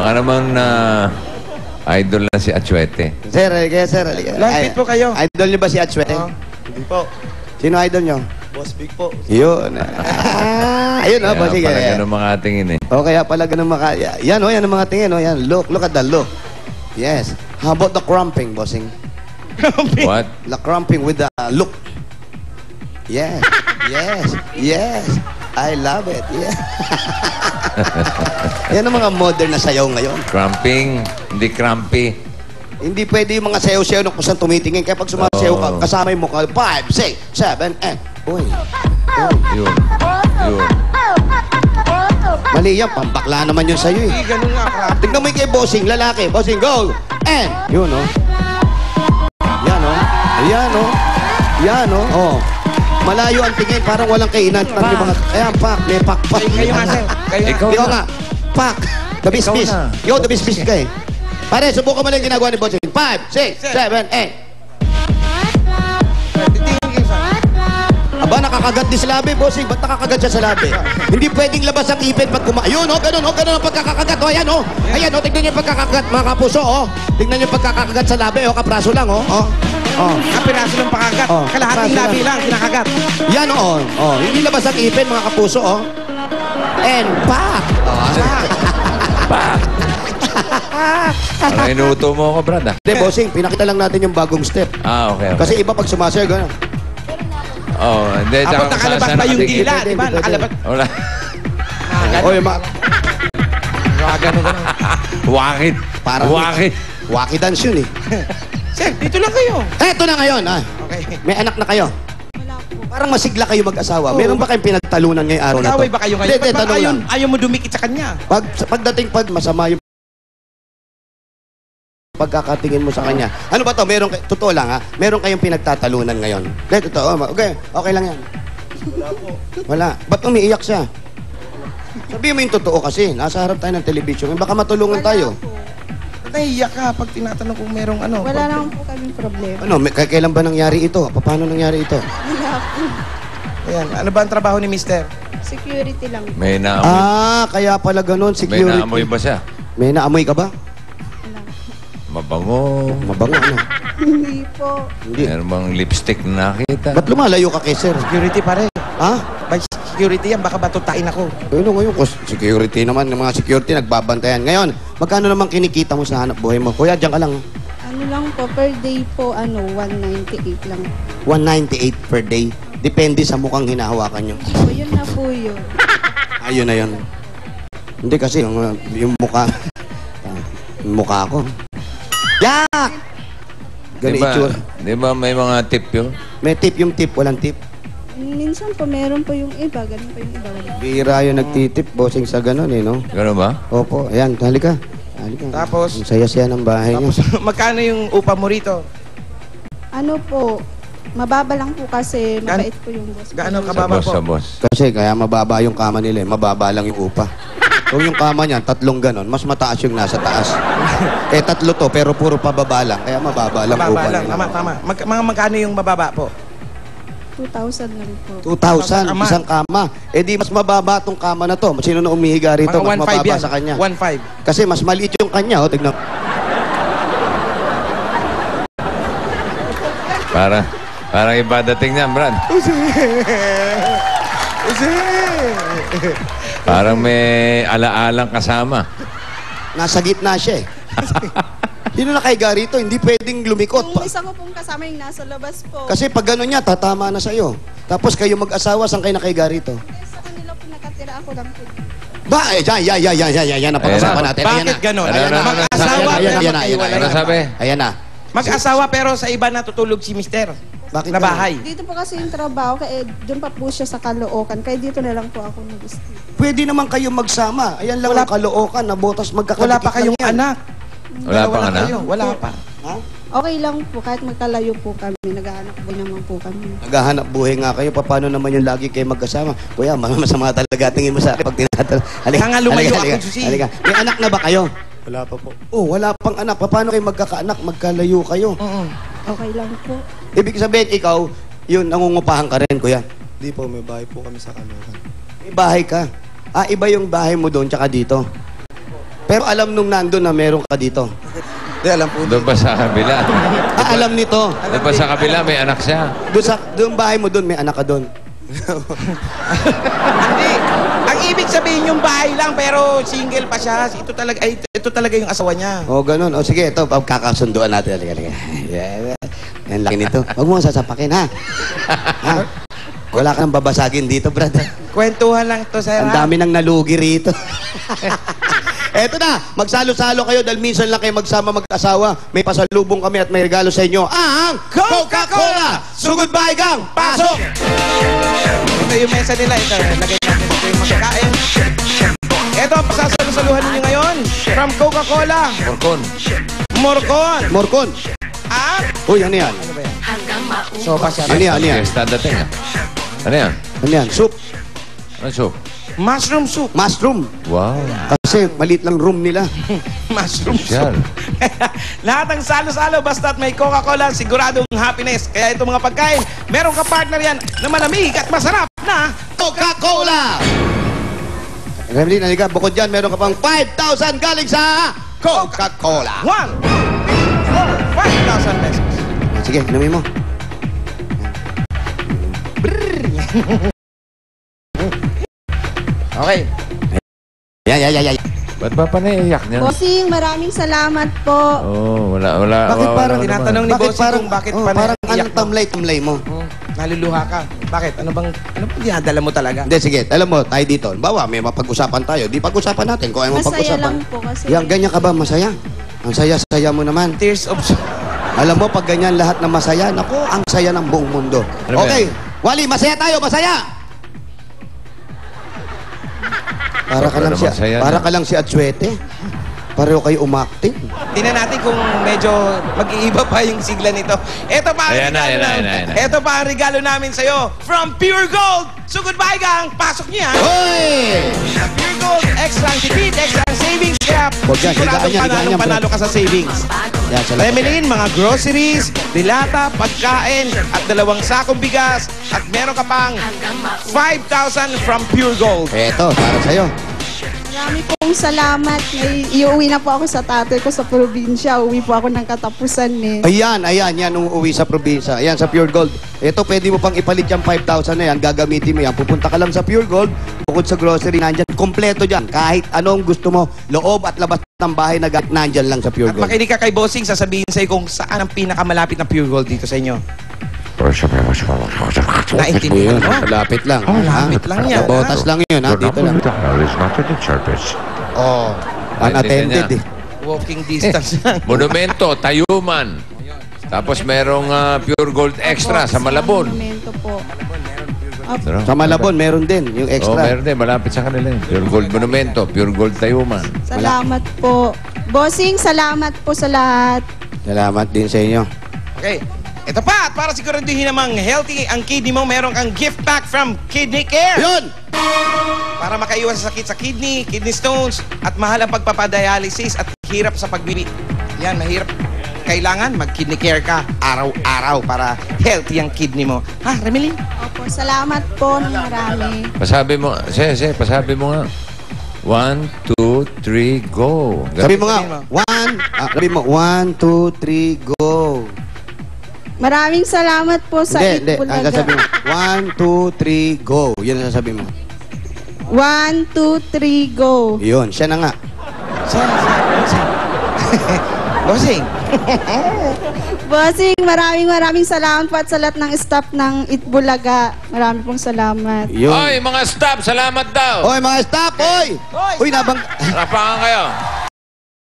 Baka naman na idol na si Atsuete. Sir, halika, sir. Halika. Lapit po kayo. Idol niyo ba si Atsuete? Hindi po. Sino idol niyo? Boss Big po. Yun. Ayun, Kaya bossing. pala ganun mga tingin eh. O, kaya pala ganun yan, yan ang mga tingin, yan. Look at the look. Yes. How about the crumping, bossing? What? The crumping with the look. Yes. Yes. I love it. Yeah. Yan ang mga modern na sayaw ngayon. Cramping, hindi crampy. Hindi pwede yung mga sayaw-sayaw na kung saan tumitingin. Kaya pag sumasayaw ka, kasama yung mukha, 5, 6, 7, 8. Uy. Yun. Mali yan, pambakla naman yun sa'yo eh. Ganun nga, Tignan mo yung kay bossing, lalaki. Bossing, go! And, yun oh. Yan oh. Ayan oh. Yan oh. Oh. Malayo ang tingin, parang walang kainan. Ayan, pak. May pak. Kayo nga, sir. Ikaw nga. Pak. The bis-bis. Yo, the bis-bis ka eh. Pare, subukan mo lang yung ginagawa ni bossing. 5, 6, 7, 8. Aba, nakakagat din sa labi, bossing. Ba't nakakagat siya sa labi? Hindi pwedeng labas ang ipin pag Ayun, oh, ganun ang pagkakakagat. Oh, ayan, oh. Ayan, oh, tignan niyo yung pagkakakagat, mga kapuso, oh. Tignan niyo yung pagkakakagat sa labi, oh, kapraso lang, oh. Kapiraso ng pakagat. Oh, Kalahating kapraso labi lang. lang, kinakagat. Yan, oh. Oh, hindi labas ang ipin, mga kapuso, oh. And pak! Pak! Parang inuuto mo ako, Brad, ah. Hindi, bossing, pinakita lang natin yung bagong step. Okay. Kasi iba pag sumasayaw, gano'n. Hindi. Abot nakalabas pa yung dila, di ba? Nakalabas. Wala. Oh, yung Ganun. Wakit. Parang Wakit. Waki dance yun eh. Sir, dito lang kayo. Eto na ngayon, ah. Okay. May anak na kayo. Parang masigla kayo mag-asawa. Meron ba kayong pinagtalunan ngayong araw na to? Mag-away ba kayo ngayon? Hindi, tanong lang. Ayaw mo dumikit sa kanya. Pagdating masama yung pagkakatingin mo sa kanya. Ano ba to? Totoo lang ha? Meron kayong pinagtatalunan ngayon. Hindi, totoo. Okay lang yan. Wala po. Wala. Ba't umiiyak siya? Sabihin mo yung totoo kasi. Nasa harap tayo ng television. Baka matulungan tayo. Naiiyak ka pag tinatanong kung merong ano. Wala naman po kaming problema. Ano, kailan ba nangyari ito? Paano nangyari ito? Wala po. Ayan, ano ba ang trabaho ni Mister? Security lang po. May naamoy. Kaya pala ganun. May Security. naamoy ba siya? May naamoy ka ba? Wala. Mabango. Mabango ano? Hindi po. Hindi. Meron bang lipstick na nakita? Ba't lumalayo ka kay sir? Security pare. Ha? By security yan, baka batutain ako. Ano ngayon? Security naman. Yung mga security nagbabantayan. Ngayon, magkano naman kinikita mo sa hanap buhay mo? Kuya, diyan ka lang. Ano lang po, per day po, 198 lang. 198 per day. Depende sa mukhang hinahawakan nyo. So, yun na po yun. Ayun na yun. Hindi kasi yung mukha. Yung mukha ko. Yak! Ganun itsura. Di ba may mga tip yun? May tip yung tip, walang tip. Minsan po, meron po yung iba, ganun po yung iba. Wala. Bira yung nagtitip, bossing sa ganun eh, no? Gano'n ba? Opo, ayan, halika. Halika. Tapos? Ang saya-saya ng bahay niya. Tapos, magkano yung upa mo rito? Ano po, mababa lang po kasi mabait po yung boss. Gaano Sa kababa boss, po? sa boss. Kasi kaya mababa yung kama nila eh. Mababa lang yung upa. Kung yung kama niyan, 3 ganon, mas mataas yung nasa taas. 3 to, pero puro pababa lang. Kaya mababa lang Mababa upa lang, nila. tama. Mga magkano yung mababa po? 2,000 lang po. 2,000, Kama. isang kama. Eh di mas mababa tong kama na to. Sino na umihiga rito, Mga mas 1.5 mababa yan. sa kanya. 1.5. Kasi mas maliit yung kanya, oh, tignan. Parang iba dating niyan, Brad. Parang may alaalang kasama. Nasa gitna siya eh. Sino nakahiga rito? Hindi pwedeng lumikot. Yung isa ko pong kasama yung nasa labas po. Kasi pag gano'n niya, tatama na sa'yo. Tapos kayo mag-asawa, saan kayo nakahiga rito? Sa kanila po nakatira ako lang po. Ba, yan, napag-usapan natin. Ayan Bakit na. ganon? Ano, ano, ano, Mag-asawa ayan, pero ayan, magkahiwalay. Ano sabi? Ayan na. Mag-asawa pero sa iba natutulog si Mister. Bakit Na bahay. Dito po kasi yung trabaho, kaya doon pa po siya sa Caloocan. Kaya dito na lang po ako nag-stay. Pwede naman kayo magsama. Ayan lang ang Caloocan na botas magkakadikit Wala pa kayong lang yan. anak. Wala pang anak? kayo. Wala pa. Ha? Okay lang po, kahit magkalayo po kami, naghahanap po naman po kami. Naghahanap buhay nga kayo. Paano naman yung lagi kayo magkasama? Kuya, masama talaga tingin mo sa akin pag tinatanong. Kaya nga lumayo ako, Susi. Halika. May anak na ba kayo? Wala pa po. Oh, wala pang anak. Paano kayo magkakaanak? Magkalayo kayo. Okay lang po. Ibig sabihin, ikaw, yun, nangungupahan ka rin, kuya. Hindi po, may bahay po kami sa Caloocan. May bahay ka. Iba yung bahay mo doon tsaka dito. Pero alam nung nandun na meron ka dito. Hindi, alam po. Doon ba sa kabila? Alam nito. Doon ba sa kabila may anak siya? Doon bahay mo doon, may anak ka doon. Hindi. Ang ibig sabihin yung bahay lang pero single pa siya. Ito talaga yung asawa niya. O, ganun. O, sige, ito, pagkakasunduan natin. Halika. Yan laki nito. Huwag mo sasapakin, ha? Ha? Wala ka nang babasagin dito, brad. Kwentuhan lang to, sir. Ang dami nang nalugi rito. Eto na, magsalo-salo kayo dahil minsan lang kayo magsama mag-asawa. May pasalubong kami at may regalo sa inyo. Ang Coca-Cola! Sugod bahay gang! Pasok! Ito yung mesa nila. Ito, lagay natin ito yung magkain. Ito ang pasasalusaluhan ninyo ngayon. From Coca-Cola. Morcon. Morcon. Morcon. Ah? Uy, ano yan? Ano ba yan? Sopa siya. Ano yan? Ano yan? Fiesta dating ah. Ano yan? Ano yan? Soup. Ano soup? Mushroom soup. Mushroom. Wow. Kasi maliit lang room nila. Mushroom Social. soup. Lahat ng salo-salo basta't may Coca-Cola, siguradong happiness. Kaya itong mga pagkain, meron ka partner yan na malamig at masarap na Coca-Cola! Remlin, halika. Bukod dyan, meron ka pang 5,000 galing sa Coca-Cola. 1, 5,000 pesos. Sige, inumin mo. Okay. Yan. Ba't ba pa naiiyak niya? Bossing, maraming salamat po. Oo, wala. Bakit parang naman. tinatanong ni Bossing kung bakit pa parang naiiyak anong tamlay-tamlay mo? Naluluha ka. Bakit? Ano bang dinadala mo talaga? Hindi, sige. Alam mo, tayo dito. Bawa, may mapag-usapan tayo. Di pag-usapan natin kung ano Masaya mapag-usapan. lang po kasi. Yan, ganyan ka ba? Masaya? Ang saya-saya mo naman. Tears of... Alam mo, pag ganyan lahat na masaya, naku, ang saya ng buong mundo. Ano ba Okay, Wally, masaya tayo, masaya! Para ka lang naman saya para na. ka lang si Atsuete. Pareho kayo umakting. Tingnan natin kung medyo mag-iiba pa yung sigla nito. Ito pa ang Ayan na, regalo ayan na, namin. ayan na. Ito pa ang regalo namin sa'yo. From Pure Gold. So goodbye gang. Pasok niya. Hoy! Pure Gold. Extra ang tipid, extra ang savings. Kaya Huwag yan, higaan yan, panalo ka sa savings. Yan, salamat. Remelin, mga groceries, dilata, pagkain, at 2 sakong bigas. At meron ka pang 5,000 from Pure Gold. Eto, para sa'yo. Marami pong salamat. Iuwi na po ako sa tatay ko sa probinsya. Uwi po ako ng katapusan eh. Ayan, yan, uuwi sa probinsya. Ayan, sa Pure Gold. Ito, pwede mo pang ipalit yung 5,000 na yan. Gagamitin mo yan. Pupunta ka lang sa Pure Gold. Bukod sa grocery, nandyan. Kompleto dyan. Kahit anong gusto mo, loob at labas ng bahay na nandyan lang sa Pure At Gold. makinig ka kay Bossing, sasabihin sa'yo kung saan ang pinakamalapit na Pure Gold dito sa inyo. Naintindihan mo? Malapit lang. Malapit lang yan, Botas lang yun, ha? Dito lang. Oh, unattended eh. Walking distance lang. Monumento, Tayuman. Tapos merong Pure Gold Extra sa Malabon. Monumento po. Ano? Sa Malabon, meron din. Yung Oo, extra. meron din. Malapit sa kanila yun. Pure Gold Monumento, Pure Gold Tayuman. Salamat po. Bossing, salamat po sa lahat. Salamat din sa inyo. Okay. Ito pa, at para siguraduhin namang healthy ang kidney mo, meron kang gift pack from Kidney Care. Yun! Para makaiwas sa sakit sa kidney, kidney stones, at mahal ang pagpapadialysis at hirap sa pagbibi. Yan, mahirap. Kailangan mag-kidney care ka araw-araw para healthy ang kidney mo. Ha, Remelin? Opo, salamat po ng marami. Pasabi mo, pasabi mo nga. 1, 2, 3, go. Sabi mo nga, sabi mo, 1, 2, 3, go. Maraming salamat po sa Hindi. Itbulaga. Ang sabi mo, 1, 2, 3, go. Yun ang sasabi mo. 1, 2, 3, go. Yun, siya na nga. Bossing. Bossing, maraming salamat po at sa lahat ng staff ng Itbulaga. Marami pong salamat. Yun. Oy, mga staff, salamat daw. Oy, mga staff, oy! Oy, Uy, nabang... Rapangan kayo.